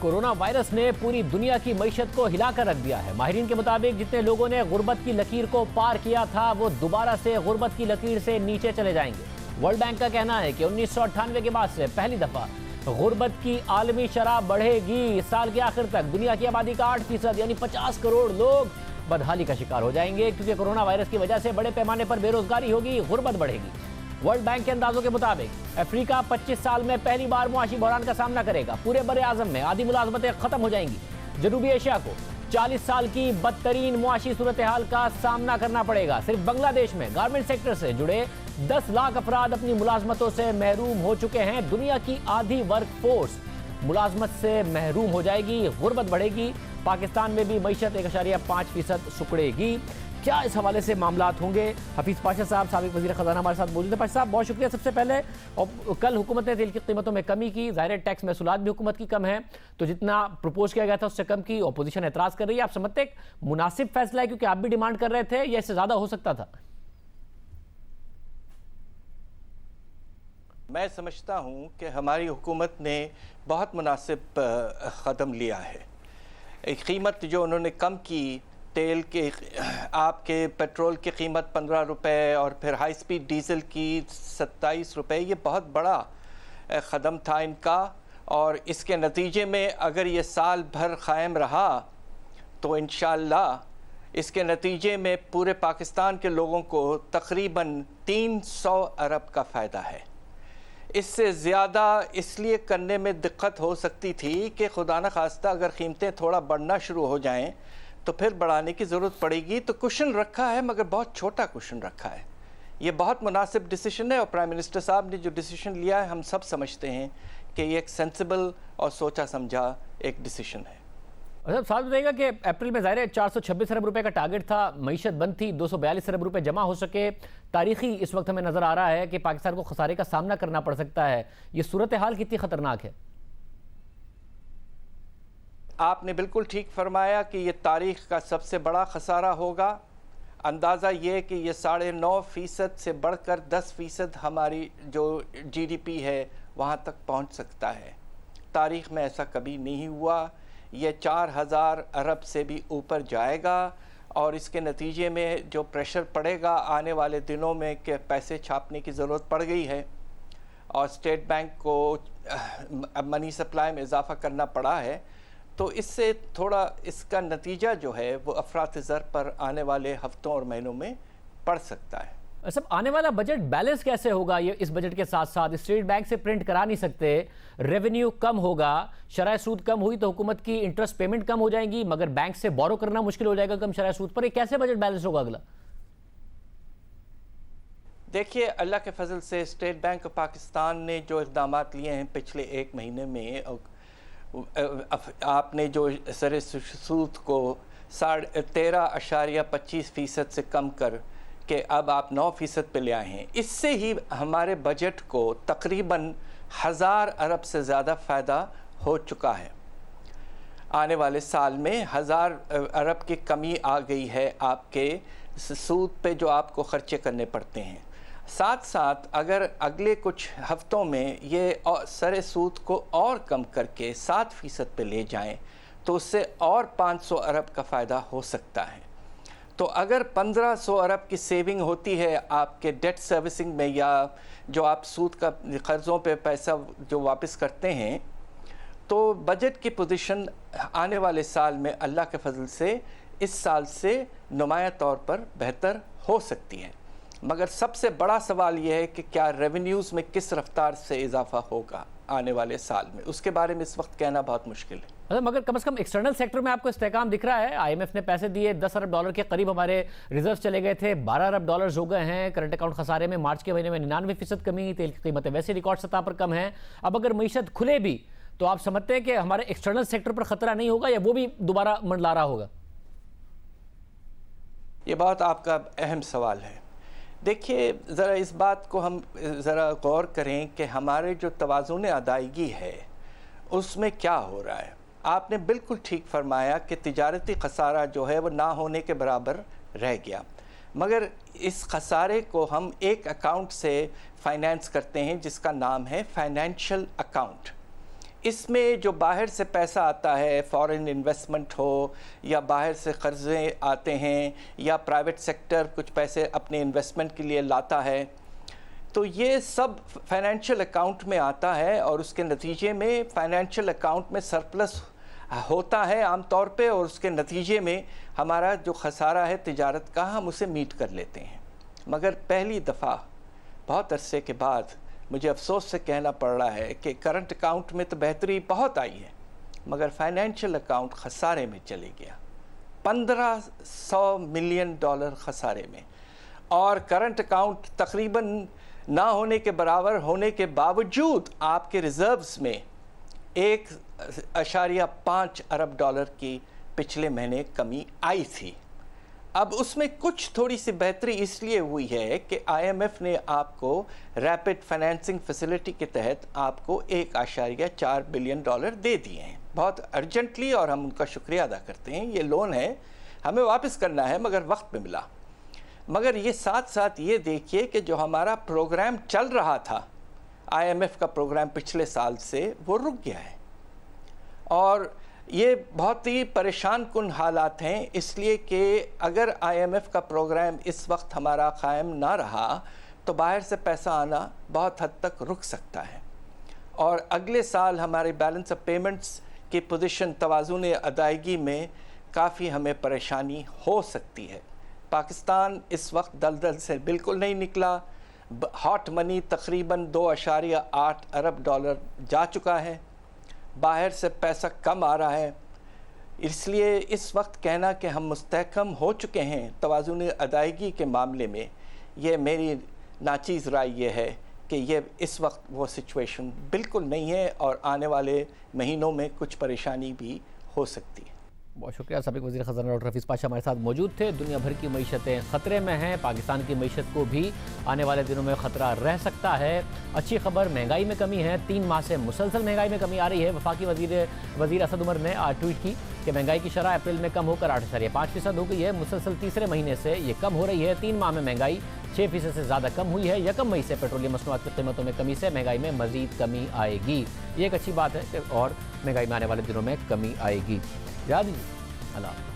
Corona virus ने पूरी दुनिया की मईशत को हिलाकर रख दिया है। माहिरीन के मुताबिक जितने लोगों ने गुर्बत की लकीर को पार किया था वो दोबारा से गुर्बत की लकीर से नीचे चले जाएंगे। वर्ल्ड बैंक का कहना है कि 1998 के बाद से पहली दफा गुर्बत की आलमी शरह बढ़ेगी। इस साल के आखिर तक दुनिया की आबादी का 8% यानी 50 करोड़ लोग बदहाली का शिकार हो जाएंगे, क्योंकि कोरोना वायरस की वजह से बड़े पैमाने पर बेरोजगारी होगी, गुर्बत बढ़ेगी। वर्ल्ड बैंक के अंदाजों के मुताबिक अफ्रीका 25 साल में पहली बार मुआशी बहरान का सामना करेगा। पूरे बड़े आजम में आधी मुलाजमतें खत्म हो जाएंगी। जनूबी एशिया को 40 साल की बदतरीन मुआशी सूरत हाल का सामना करना पड़ेगा। सिर्फ बांग्लादेश में गारमेंट सेक्टर से जुड़े 10 लाख अफराद अपनी मुलाजमतों से महरूम हो चुके हैं। दुनिया की आधी वर्क फोर्स मुलाजमत से महरूम हो जाएगी, गुर्बत बढ़ेगी। पाकिस्तान में भी मईशत 1.5% सुकड़ेगी। क्या इस हवाले से मामलात होंगे? हफीज पाशा साहब, साबिक वज़ीर ख़ज़ाना, हमारे साथ मौजूद हैं। पाशा साहब, बहुत शुक्रिया। सबसे पहले, कल हुकूमत ने तेल की कीमतों में कमी की, ज़ाहिर टैक्स महसूलात भी हुकूमत की कम है, तो जितना प्रपोज किया गया था उससे कम की। अपोजिशन एतराज़ कर रही है। आप समझते एक मुनासिब फैसला है, क्योंकि आप भी डिमांड कर रहे थे, या इससे ज़्यादा हो सकता था? मैं समझता हूँ कि हमारी हुकूमत ने बहुत मुनासिब क़दम लिया है। एक कीमत जो उन्होंने कम की, तेल के आपके पेट्रोल की कीमत 15 रुपये और फिर हाई स्पीड डीज़ल की 27 रुपये, ये बहुत बड़ा क़दम था इनका। और इसके नतीजे में अगर ये साल भर क़ायम रहा तो इंशाअल्लाह इसके नतीजे में पूरे पाकिस्तान के लोगों को तकरीबन 300 अरब का फ़ायदा है। इससे ज़्यादा इसलिए करने में दिक्कत हो सकती थी कि खुदा न खास्ता अगर कीमतें थोड़ा बढ़ना शुरू हो जाएं तो फिर बढ़ाने की ज़रूरत पड़ेगी। तो कुशन रखा है, मगर बहुत छोटा कुशन रखा है। ये बहुत मुनासिब डिसीजन है, और प्राइम मिनिस्टर साहब ने जो डिसीजन लिया है हम सब समझते हैं कि ये एक सेंसिबल और सोचा समझा एक डिसीजन है। अच्छा, साथ बताइएगा कि अप्रैल में ज़ाहिर 426 अरब रुपए का टारगेट था, मईशत बंद थी, 242 अरब रुपए जमा हो सके। तारीखी इस वक्त हमें नज़र आ रहा है कि पाकिस्तान को खसारे का सामना करना पड़ सकता है। ये सूरत हाल कितनी ख़तरनाक है? आपने बिल्कुल ठीक फरमाया कि ये तारीख़ का सबसे बड़ा खसारा होगा। अंदाज़ा ये कि ये 9.5% से बढ़कर 10% हमारी जो GDP है वहाँ तक पहुँच सकता है। तारीख़ में ऐसा कभी नहीं हुआ। ये 4000 अरब से भी ऊपर जाएगा, और इसके नतीजे में जो प्रेशर पड़ेगा आने वाले दिनों में कि पैसे छापने की ज़रूरत पड़ गई है, और स्टेट बैंक को मनी सप्लाई में इजाफ़ा करना पड़ा है। तो इससे थोड़ा इसका नतीजा जो है वो अफरात-ज़र पर आने वाले हफ्तों और महीनों में पड़ सकता है। सब आने वाला बजट बैलेंस कैसे होगा? ये इस बजट के साथ साथ स्टेट बैंक से प्रिंट करा नहीं सकते, रेवेन्यू कम होगा, शरह सूद कम हुई तो हुकूमत की इंटरेस्ट पेमेंट कम हो जाएगी, मगर बैंक से बोरो करना मुश्किल हो जाएगा कम शरह सूद पर। ये कैसे बजट बैलेंस होगा अगला? देखिए, अल्लाह के फजल से स्टेट बैंक ऑफ पाकिस्तान ने जो इक़दाम लिए हैं पिछले 1 महीने में, आपने जो सर सूद को 13.25% से कम कर के अब आप 9% पे ले आए हैं, इससे ही हमारे बजट को तकरीबन 1000 अरब से ज़्यादा फ़ायदा हो चुका है। आने वाले साल में 1000 अरब की कमी आ गई है आपके सूद पे जो आपको ख़र्चे करने पड़ते हैं। साथ साथ अगर अगले कुछ हफ्तों में ये सर सूद को और कम करके 7% पे ले जाएं तो उससे और 500 अरब का फ़ायदा हो सकता है। तो अगर 1500 अरब की सेविंग होती है आपके डेट सर्विसिंग में, या जो आप सूद का कर्ज़ों पे पैसा जो वापस करते हैं, तो बजट की पोजीशन आने वाले साल में अल्लाह के फजल से इस साल से नुमाया तौर पर बेहतर हो सकती है। मगर सबसे बड़ा सवाल यह है कि क्या रेवेन्यूज़ में किस रफ्तार से इजाफा होगा आने वाले साल में, उसके बारे में इस वक्त कहना बहुत मुश्किल है। मगर कम से कम एक्सटर्नल सेक्टर में आपको इस्तेहकाम दिख रहा है। IMF ने पैसे दिए, 10 अरब डॉलर के करीब हमारे रिजर्व चले गए थे, 12 अरब डॉलर हो गए हैं। करंट अकाउंट खसारे में मार्च के महीने में 99% कमी, तेल की कीमतें वैसे रिकॉर्ड सतह पर कम है। अब अगर मईशत खुले भी तो आप समझते हैं कि हमारे एक्सटर्नल सेक्टर पर खतरा नहीं होगा, या वो भी दोबारा मंडला रहा होगा? ये बहुत आपका अहम सवाल है। देखिए, ज़रा इस बात को हम ज़रा गौर करें कि हमारे जो तवाज़ुन अदायगी है उसमें क्या हो रहा है। आपने बिल्कुल ठीक फरमाया कि तिजारती खसारा जो है वो ना होने के बराबर रह गया, मगर इस खसारे को हम एक अकाउंट से फाइनेंस करते हैं जिसका नाम है फाइनेंशियल अकाउंट। اس میں جو باہر سے پیسہ آتا ہے، فورن انویسٹمنٹ ہو یا باہر سے قرضے آتے ہیں یا پرائیویٹ سیکٹر کچھ پیسے اپنے انویسٹمنٹ کے لیے لاتا ہے، تو یہ سب فائنینشیل اکاؤنٹ میں آتا ہے اور اس کے نتیجے میں فائنینشیل اکاؤنٹ میں سرپلس ہوتا ہے عام طور پہ، اور اس کے نتیجے میں ہمارا جو خسارہ ہے تجارت کا ہم اسے میٹ کر لیتے ہیں۔ مگر پہلی دفعہ بہت عرصے کے بعد مجھے افسوس سے کہنا پڑ رہا ہے کہ کرنٹ اکاؤنٹ میں تو بہتری بہت آئی ہے، مگر فائنینشیل اکاؤنٹ خسارے میں چلے گیا، $1500 ملین خسارے میں، اور کرنٹ اکاؤنٹ تقریباً نہ ہونے کے برابر ہونے کے باوجود آپ کے ریزروز میں $1.5 ارب کی پچھلے مہینے کمی آئی تھی۔ اب اس میں کچھ تھوڑی سی بہتری اس لیے ہوئی ہے کہ آئی ایم ایف نے آپ کو ریپڈ فائنینسنگ فیسلٹی کے تحت آپ کو $1.4 بلین دے دیے ہیں بہت ارجنٹلی، اور ہم ان کا شکریہ ادا کرتے ہیں۔ یہ لون ہے، ہمیں واپس کرنا ہے مگر وقت پہ ملا۔ مگر یہ ساتھ ساتھ یہ دیکھیے کہ جو ہمارا پروگرام چل رہا تھا آئی ایم ایف کا پروگرام پچھلے سال سے، وہ رک گیا ہے، اور یہ بہت ہی پریشان کن حالات ہیں، اس لیے کہ اگر آئی ایم ایف کا پروگرام اس وقت ہمارا قائم نہ رہا تو باہر سے پیسہ آنا بہت حد تک رک سکتا ہے، اور اگلے سال ہمارے بیلنس آف پیمنٹس کی پوزیشن توازن ادائیگی میں کافی ہمیں پریشانی ہو سکتی ہے۔ پاکستان اس وقت دلدل سے بالکل نہیں نکلا، ہاٹ منی تقریباً $2.8 ارب جا چکا ہے، باہر سے پیسہ کم آ رہا ہے، اس لیے اس وقت کہنا کہ ہم مستحکم ہو چکے ہیں توازن ادائیگی کے معاملے میں، یہ میری ناچیز رائے یہ ہے کہ یہ اس وقت وہ سچویشن بالکل نہیں ہے، اور آنے والے مہینوں میں کچھ پریشانی بھی ہو سکتی ہے۔ بہت شکریہ۔ سابق وزیر خزانہ ڈاکٹر حفیظ پاشا ہمارے ساتھ موجود تھے۔ دنیا بھر کی معیشتیں خطرے میں ہیں، پاکستان کی معیشت کو بھی آنے والے دنوں میں خطرہ رہ سکتا ہے۔ اچھی خبر، مہنگائی میں کمی ہے، 3 ماہ سے مسلسل مہنگائی میں کمی آ رہی ہے۔ وفاقی وزیر اسد عمر نے آج ٹویٹ کی کہ مہنگائی کی شرح اپریل میں کم ہو کر 8.5% ہو گئی ہے، مسلسل تیسرے مہینے سے یہ کم ہو رہی ہے۔ 3 ماہ میں مہنگائی 6% سے زیادہ کم ہوئی ہے۔ 1 مئی سے پیٹرولیم مصنوعات کی قیمتوں میں کمی سے مہنگائی میں مزید کمی آئے گی۔ یہ ایک اچھی بات ہے، اور مہنگائی میں آنے والے دنوں میں کمی آئے گی۔ یاد دیجیے، اللہ